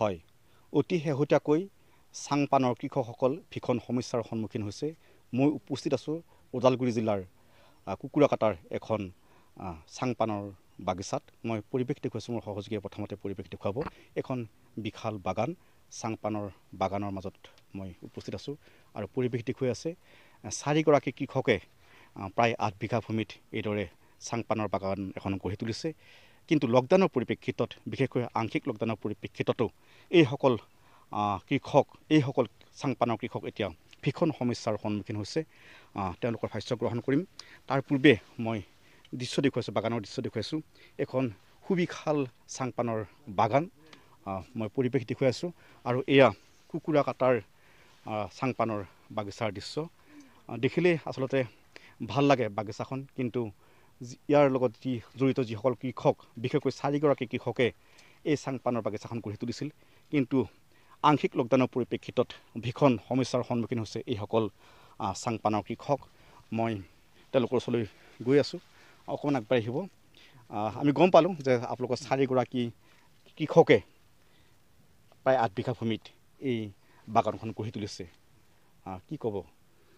হয় অতি শেহতীয়াকৈ চাংপানৰ কৃষকসকল ভীষণ সমস্যাৰ সন্মুখীন হৈছে। মই উপস্থিত আছোঁ ওদালগুৰি জিলাৰ কুকুৰাকাটাৰ এখন চাংপানৰ বাগিচাত। মই পৰিৱেশ দেখুৱাইছোঁ, মোৰ সহযোগীয়ে প্ৰথমতে পৰিৱেশ দেখুৱাব। এখন বিশাল বাগান, চাংপানৰ বাগানৰ মাজত মই উপস্থিত আছোঁ আৰু পৰিৱেশ দেখুৱাই আছে 4গৰাকী কৃষকে প্ৰায় 8 বিঘা ভূমিত এইদৰে চাংপানৰ বাগান এখন গঢ়ি তুলিছে। কিন্তু লকডাউনৰ পৰিপ্ৰেক্ষিতত, বিশেষকৈ আংশিক লকডাউনৰ পৰিপ্ৰেক্ষিততো এইসকল চাংপানৰ কৃষক এতিয়া ভীষণ সমস্যাৰ সন্মুখীন হৈছে। তেওঁলোকৰ ভাষ্য গ্ৰহণ কৰিম। তাৰ পূৰ্বে মই দৃশ্য দেখুৱাইছোঁ, বাগানৰ দৃশ্য দেখুৱাইছোঁ। এখন সুবিশাল চাংপানৰ বাগান মই পৰিৱেশ দেখুৱাই আছোঁ আৰু এয়া কুকুৰাকাটাৰ চাংপানৰ বাগিচাৰ দৃশ্য। দেখিলেই আচলতে ভাল লাগে বাগিচাখন, কিন্তু ইয়াৰ লগত জড়িত যিসকল কৃষক, বিশেষকৈ 4গৰাকী কৃষকে এই চাংপানৰ বাগিচাখন গঢ়ি তুলিছিল, কিন্তু আংশিক লকডাউনৰ পৰিপ্ৰেক্ষিতত ভীষণ সমস্যাৰ সন্মুখীন হৈছে এইসকল চাংপানৰ কৃষক। মই তেওঁলোকৰ ওচৰলৈ গৈ আছোঁ, অকণমান আগবাঢ়ি আহিব। আমি গম পালোঁ যে আপোনালোকৰ 4গৰাকী কৃষকে প্ৰায় 8 বিঘা ভূমিত এই বাগানখন গঢ়ি তুলিছে। কি ক'ব,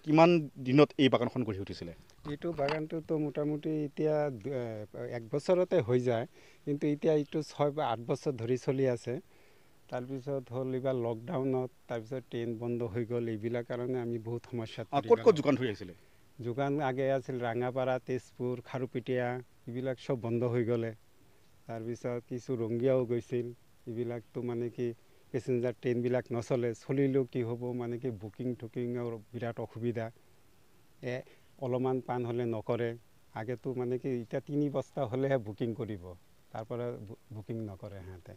কিমান দিনত এই বাগানখন গঢ়ি উঠিছিলে? এইটো বাগানটোতো মোটামুটি এতিয়া 1 বছৰতে হৈ যায়, কিন্তু এতিয়া এইটো 6 বা 8 বছৰ ধৰি চলি আছে। তাৰপিছত হ'ল এইবাৰ লকডাউনত, তাৰপিছত ট্ৰেইন বন্ধ হৈ গ'ল। এইবিলাক কাৰণে আমি বহুত সমস্যাত ক'ত ক'ত যোগান ধৰি আহিছিলে? যোগান আগে আছিল ৰাঙাপাৰা, তেজপুৰ, খাৰুপেটীয়া, এইবিলাক চব বন্ধ হৈ গ'লে। তাৰপিছত কিছু ৰংগিয়াও গৈছিল। এইবিলাকতো মানে কি পেচেঞ্জাৰ ট্ৰেইনবিলাক নচলে, চলিলেও কি হ'ব, মানে কি বুকিঙৰ বিৰাট অসুবিধা। অলপমান পাণ হ'লে নকৰে। আগেতো মানে কি এতিয়া 3 বস্তা হ'লেহে বুকিং কৰিব, তাৰপৰা বুকিং নকৰে সিহঁতে।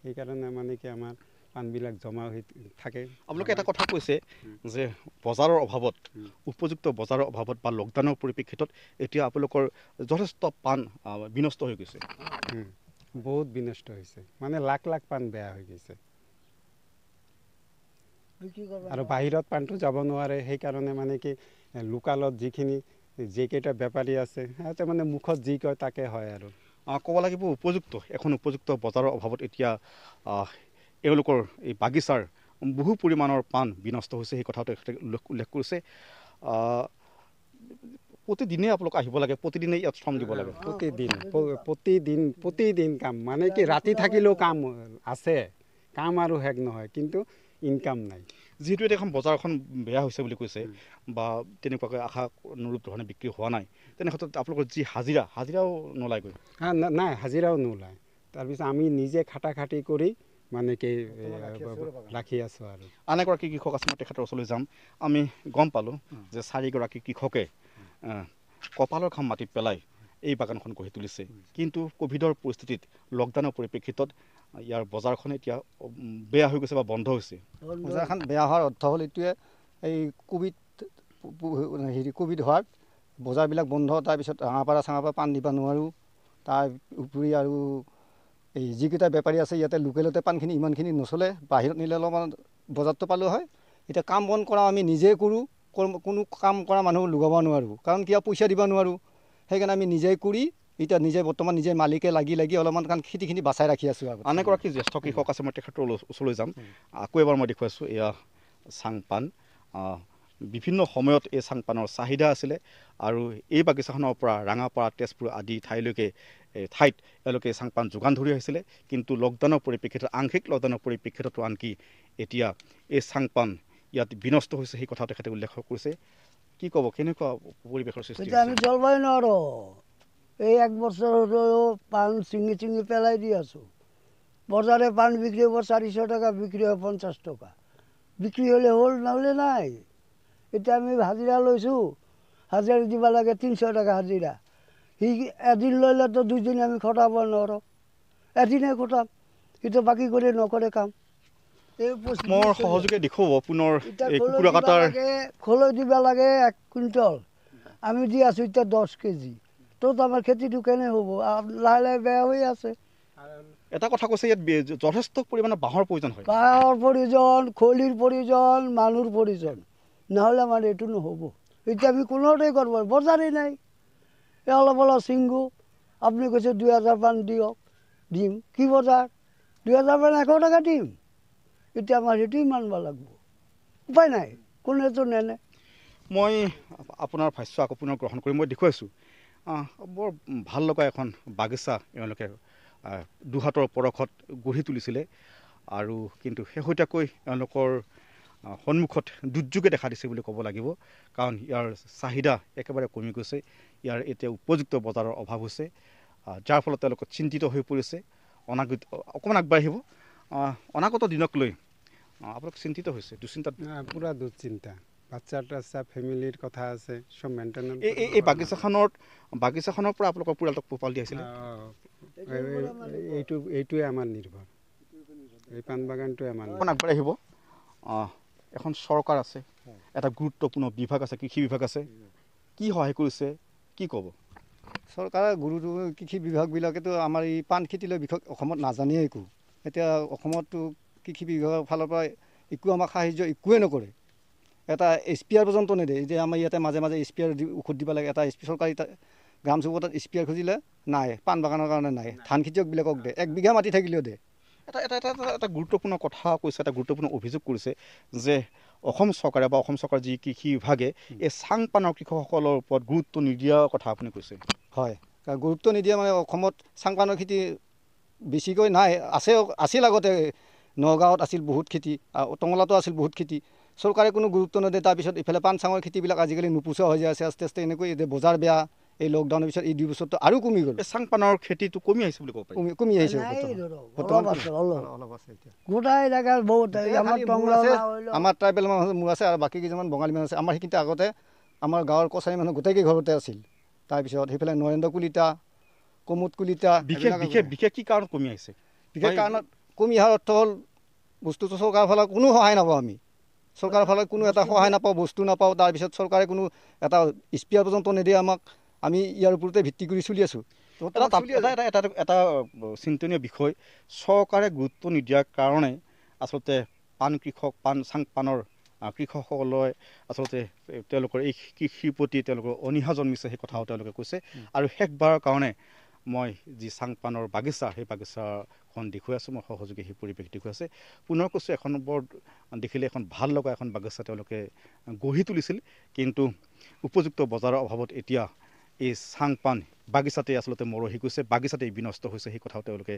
সেইকাৰণে মানে কি আমাৰ পাণবিলাক জমা হৈ থাকে। আপোনালোকে এটা কথা কৈছে যে বজাৰৰ অভাৱত, উপযুক্ত বজাৰৰ অভাৱত বা লকডাউনৰ পৰিপ্ৰেক্ষিতত এতিয়া আপোনালোকৰ যথেষ্ট পাণ বিনষ্ট হৈ গৈছে। বহুত বিনষ্ট হৈছে, মানে লাখ লাখ পাণ বেয়া হৈ গৈছে। আৰু বাহিৰত পাণটো যাব নোৱাৰে। সেইকাৰণে মানে কি লোকালত যিকেইটা বেপাৰী আছে, সিহঁতে মানে মুখত যি কয় তাকে হয় আৰু। ক'ব লাগিব এখন উপযুক্ত বজাৰৰ অভাৱত এতিয়া এওঁলোকৰ এই বাগিচাৰ বহু পৰিমাণৰ পাণ বিনষ্ট হৈছে, সেই কথাটো উল্লেখ কৰিছে। প্ৰতিদিনেই আপোনালোক আহিব লাগে, প্ৰতিদিনেই ইয়াত শ্ৰম দিব লাগে? প্ৰতিদিন কাম, মানে কি ৰাতি থাকিলেও কাম আছে, কাম আৰু শেষ নহয়, কিন্তু ইনকাম নাই। যিহেতু এতিয়া এখন বজাৰখন বেয়া হৈছে বুলি কৈছে বা তেনেকুৱাকৈ আশা অনুৰূপ ধৰণে বিক্ৰী হোৱা নাই, তেনে ক্ষেত্ৰত আপোনালোকৰ যি হাজিৰাও নোলায়গৈ? নাই, হাজিৰাও নোলায়। তাৰপিছত আমি নিজে খাটি কৰি মানে কি ৰাখি আছোঁ আৰু। আন এগৰাকী কৃষক আছে, মই তেখেতৰ ওচৰলৈ যাম। আমি গম পালোঁ যে 4গৰাকী কৃষকে কপালৰ ঘাম মাটিত পেলাই এই বাগানখন গঢ়ি তুলিছে, কিন্তু ক'ভিডৰ পৰিস্থিতিত, লকডাউনৰ পৰিপ্ৰেক্ষিতত ইয়াৰ বজাৰখন এতিয়া বেয়া হৈ গৈছে বা বন্ধ হৈছে। বজাৰখন বেয়া হোৱাৰ অৰ্থ হ'ল এইটোৱে, এই ক'ভিড হোৱাত বজাৰবিলাক বন্ধ। তাৰপিছত ৰাঙাপাৰা পাণ দিব নোৱাৰোঁ। তাৰ উপৰি আৰু এই যিকেইটা বেপাৰী আছে ইয়াতে লোকেলতে পাণখিনি ইমানখিনি নচলে, বাহিৰত নিলে অলপমান বজাৰটো পালোঁ হয়। এতিয়া কাম বন কৰা আমি নিজেই কৰোঁ, কোনো কাম কৰা মানুহ লগাব নোৱাৰোঁ, কাৰণ কিয় পইচা দিব নোৱাৰোঁ। সেইকাৰণে আমি নিজেই কৰি এতিয়া বৰ্তমান নিজে মালিকে লাগি অলপমান খেতিখিনি বাচাই ৰাখি আছোঁ। আন এগৰাকী জ্যেষ্ঠ কৃষক আছে, মই তেখেতৰ ওচৰলৈ যাম। আকৌ এবাৰ মই দেখুৱাইছোঁ, এয়া চাংপান। বিভিন্ন সময়ত এই চাংপানৰ চাহিদা আছিলে আৰু এই বাগিচাখনৰ পৰা ৰাঙাপাৰা, তেজপুৰ আদি ঠাইত এওঁলোকে চাংপান যোগান ধৰি আহিছিলে। কিন্তু লকডাউনৰ পৰিপ্ৰেক্ষিতত, আংশিক লকডাউনৰ পৰিপ্ৰেক্ষিততো আনকি এতিয়া এই চাংপান ইয়াত বিনষ্ট হৈছে, সেই কথা তেখেতে উল্লেখ কৰিছে। কি ক'ব, কেনেকুৱা পৰিৱেশৰ সৃষ্টি? আমি চলবাই নোৱাৰোঁ। এই 1 বছৰ পাণ চিঙি পেলাই দি আছোঁ। বজাৰে পাণ বিক্ৰী হ'ব 400 টকা, বিক্ৰী হয় 50 টকা। বিক্ৰী হ'লে হ'ল, নহ'লে নাই। এতিয়া আমি হাজিৰা লৈছোঁ, হাজিৰা দিব লাগে 300 টকা হাজিৰা। সি এদিন ল'লেতো 2 দিন আমি খটাব নোৱাৰোঁ, এদিনেই খটাম। সিটো বাকী কৰি নকৰে কাম। মোৰ সহযোগে দেখুৱাব পুনৰ এই কুকুৰাকাটাৰ খোলৈ দিব লাগে 1 কুইণ্টল, আমি দি আছোঁ এতিয়া 10 কেজি। ত'ত আমাৰ খেতিটো কেনে হ'ব? লাহে লাহে বেয়া হৈ আছে। এটা কথা কৈছে, ইয়াত যথেষ্ট পৰিমাণৰ বাঁহৰ প্ৰয়োজন হয়। বাঁহৰ প্ৰয়োজন, খলিৰ প্ৰয়োজন, মানুহৰ প্ৰয়োজন, নহ'লে আমাৰ এইটো নহ'ব। এতিয়া আমি কোনোটাই কৰিব, বজাৰেই নাই। এই অলপ ছিংগো, আপুনি কৈছে 2000 পাণ দিয়ক, দিম। কি বজাৰ? 2000 পাণ 100 টকা দিম। এতিয়া আমাৰ সেইটোৱে মানিব লাগিব, উপায় নাই, কোনেতো নেনে। মই আপোনাৰ ভাষ্য আকৌ পুনৰ গ্ৰহণ কৰি মই দেখুৱাইছোঁ বৰ ভাল লগা এখন বাগিচা এওঁলোকে দুহাতৰ পৰশত গঢ়ি তুলিছিলে আৰু কিন্তু শেহতীয়াকৈ এওঁলোকৰ সন্মুখত দুৰ্যোগে দেখা দিছে বুলি ক'ব লাগিব, কাৰণ ইয়াৰ চাহিদা একেবাৰে কমি গৈছে, ইয়াৰ এতিয়া উপযুক্ত বজাৰৰ অভাৱ হৈছে, যাৰ ফলত তেওঁলোক চিন্তিত হৈ পৰিছে। অকণমান আগবাঢ়িব, অনাগত দিনক লৈ আপোনালোক চিন্তিত হৈছে, দুশ্চিন্তাত? পূৰা দুশ্চিন্তা, বাচ্চা ফেমিলিৰ কথা আছে, চব মেইনটেইন। এই বাগিচাখনৰ পৰা আপোনালোকৰ পৰিয়ালটোক পোহপাল দিয়া হৈছিলে? এইটোৱে আমাৰ নিৰ্ভৰ, এই পাণ বাগানটোৱে আমাৰ। অকণ আগবাঢ়িব। এখন চৰকাৰ আছে, এটা গুৰুত্বপূৰ্ণ বিভাগ আছে, কৃষি বিভাগ আছে, কি সহায় কৰিছে কি ক'ব? চৰকাৰে কৃষি বিভাগবিলাকেতো আমাৰ এই পাণ খেতিলৈ বিষয় অসমত নাজানেই একো। এতিয়া অসমততো কৃষি বিভাগৰ ফালৰ পৰা একো আমাক সাহাৰ্য একোৱে নকৰে, এটা স্প্ৰেয়াৰ পৰ্যন্ত নিদিয়ে। এতিয়া আমাৰ ইয়াতে মাজে মাজে স্প্ৰেয়াৰ ঔষধ দিব লাগে, এটা চৰকাৰী গ্ৰাম চুবুৰীত স্প্ৰেয়াৰ খুজিলে নাই, পাণ বাগানৰ কাৰণে নাই, ধান খেতিয়কবিলাকক দে, 1 বিঘা মাটি থাকিলেও দে। এটা গুৰুত্বপূৰ্ণ কথা কৈছে, এটা গুৰুত্বপূৰ্ণ অভিযোগ কৰিছে যে অসম চৰকাৰে বা অসম চৰকাৰৰ যি কৃষি বিভাগে এই চাংপানৰ কৃষকসকলৰ ওপৰত গুৰুত্ব নিদিয়াৰ কথা আপুনি কৈছে। হয়, গুৰুত্ব নিদিয়ে মানে অসমত চাংপানৰ খেতি বেছিকৈ নাই, আছিল আগতে, নগাঁৱত আছিল বহুত খেতি, টঙলাতো আছিল বহুত খেতি, চৰকাৰে কোনো গুৰুত্ব নিদিয়ে। তাৰপিছত ইফালে পাণ চাঙৰ খেতিবিলাক আজিকালি নুপুচা হৈ যায় আছে, আস্তে আস্তে এনেকৈ বজাৰ বেয়া, এই লকডাউনৰ পিছত এই 2 বছৰটো আৰু কমি গ'ল। এই চাংপানৰ খেতিটো কমি আহিছে বুলি ক'ব পাৰি? কমি আহিছে, গোটাই জেগাত বহুত আমাৰ ট্ৰাইবেল মানুহ মোৰ আছে আৰু বাকী কিছুমান বঙালী মানুহ আছে। আমাৰ সেইখিনিতে আগতে আমাৰ গাঁৱৰ কছাৰী মানুহ গোটেইকেই ঘৰতে আছিল। তাৰপিছত সেইফালে নৰেন্দ্ৰ কলিতা, কমুদ কলিতা। বিশেষ কি কাৰণত কমি আহিছে? বিশেষ কাৰণত কমি অহাৰ অৰ্থ হ'ল বস্তুটো চৰকাৰৰ ফালৰ কোনো সহায় নাপাওঁ আমি, চৰকাৰৰ ফালত কোনো এটা সহায় নাপাওঁ, বস্তু নাপাওঁ। তাৰপিছত চৰকাৰে কোনো এটা স্প্ৰেয়াৰ পৰ্যন্ত নিদিয়ে আমাক, আমি ইয়াৰ ওপৰতে ভিত্তি কৰি চলি আছোঁ। এটা চিন্তনীয় বিষয়, চৰকাৰে গুৰুত্ব নিদিয়াৰ কাৰণে আচলতে চাংপানৰ কৃষকসকলে আচলতে তেওঁলোকৰ এই কৃষিৰ প্ৰতি তেওঁলোকৰ অনীহা জন্মিছে, সেই কথাও তেওঁলোকে কৈছে। আৰু শেষবাৰৰ কাৰণে মই যি চাংপানৰ বাগিচা, সেই বাগিচাখন দেখুৱাই আছোঁ, মই সহযোগী সেই পৰিৱেশ দেখুৱাই আছে। পুনৰ কৈছোঁ, এখন বৰ দেখিলে এখন ভাল লগা এখন বাগিচা তেওঁলোকে গঢ়ি তুলিছিল, কিন্তু উপযুক্ত বজাৰৰ অভাৱত এতিয়া এই চাংপান বাগিচাতে আচলতে মৰহি গৈছে, বাগিচাতেই বিনষ্ট হৈছে, সেই কথাও তেওঁলোকে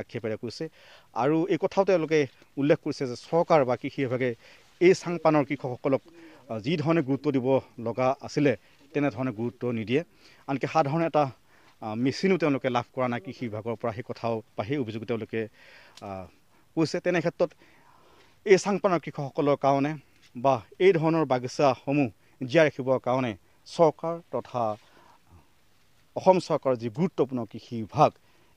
আক্ষেপেৰে কৈছে। আৰু এই কথাও তেওঁলোকে উল্লেখ কৰিছে যে চৰকাৰ বা কৃষি বিভাগে এই চাংপানৰ কৃষকসকলক যি ধৰণে গুৰুত্ব দিব লগা আছিলে তেনেধৰণে গুৰুত্ব নিদিয়ে। আনকি সাধাৰণ এটা মেচিনো তেওঁলোকে লাভ কৰা নাই কৃষি বিভাগৰ পৰা, সেই কথাও বা সেই অভিযোগ তেওঁলোকে কৈছে। তেনে ক্ষেত্ৰত এই চাংপানৰ কৃষকসকলৰ কাৰণে বা এই ধৰণৰ বাগিচাসমূহ জীয়াই ৰাখিবৰ কাৰণে চৰকাৰ তথা অসম চৰকাৰৰ যি গুৰুত্বপূৰ্ণ কৃষি বিভাগ,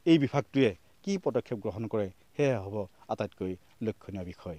এই বিভাগটোৱে কি পদক্ষেপ গ্ৰহণ কৰে সেয়া হ'ব আটাইতকৈ লক্ষণীয় বিষয়।